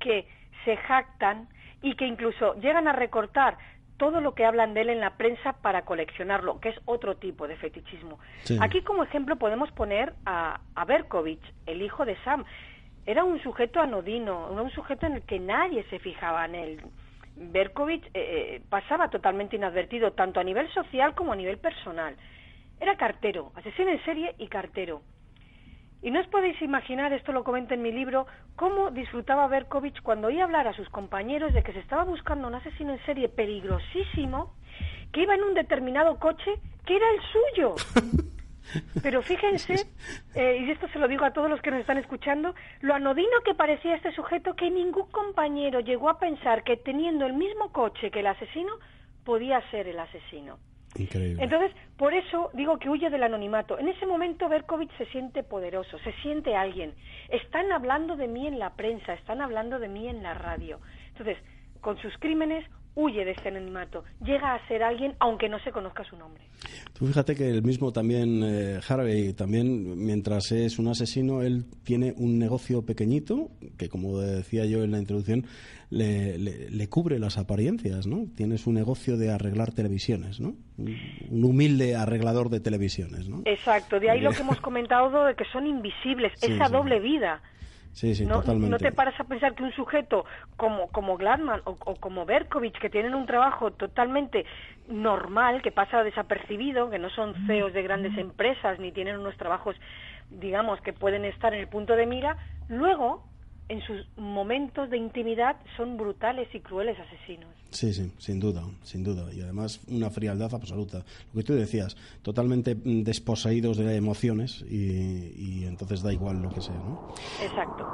que se jactan y que incluso llegan a recortar todo lo que hablan de él en la prensa para coleccionarlo, que es otro tipo de fetichismo. Sí. Aquí como ejemplo podemos poner a Berkovich, el hijo de Sam. Era un sujeto anodino, un sujeto en el que nadie se fijaba en él. Berkovich pasaba totalmente inadvertido, tanto a nivel social como a nivel personal. Era cartero, asesino en serie y cartero. Y no os podéis imaginar, esto lo comento en mi libro, cómo disfrutaba Berkovich cuando oía hablar a sus compañeros de que se estaba buscando un asesino en serie peligrosísimo, que iba en un determinado coche que era el suyo. Pero fíjense, y esto se lo digo a todos los que nos están escuchando, lo anodino que parecía este sujeto, que ningún compañero llegó a pensar que teniendo el mismo coche que el asesino, podía ser el asesino. Increíble. Entonces, por eso digo que huye del anonimato. En ese momento Berkovich se siente poderoso, se siente alguien. Están hablando de mí en la prensa, están hablando de mí en la radio. Entonces, con sus crímenes huye de este anonimato, llega a ser alguien aunque no se conozca su nombre. Tú fíjate que el mismo también Harvey, también mientras es un asesino, él tiene un negocio pequeñito que, como decía yo en la introducción, le cubre las apariencias, ¿no? Tiene su negocio de arreglar televisiones, ¿no? Un humilde arreglador de televisiones, ¿no? Exacto, de ahí lo que hemos comentado de que son invisibles, sí, esa sí. doble vida. Sí, ¿No? Totalmente. No te paras a pensar que un sujeto como Gladman o como Berkovich, que tienen un trabajo totalmente normal, que pasa desapercibido, que no son CEOs de grandes empresas, ni tienen unos trabajos, digamos, que pueden estar en el punto de mira, luego, en sus momentos de intimidad, son brutales y crueles asesinos. Sí, sin duda. Y además una frialdad absoluta. Lo que tú decías, totalmente desposeídos de emociones y entonces da igual lo que sea, ¿no? Exacto.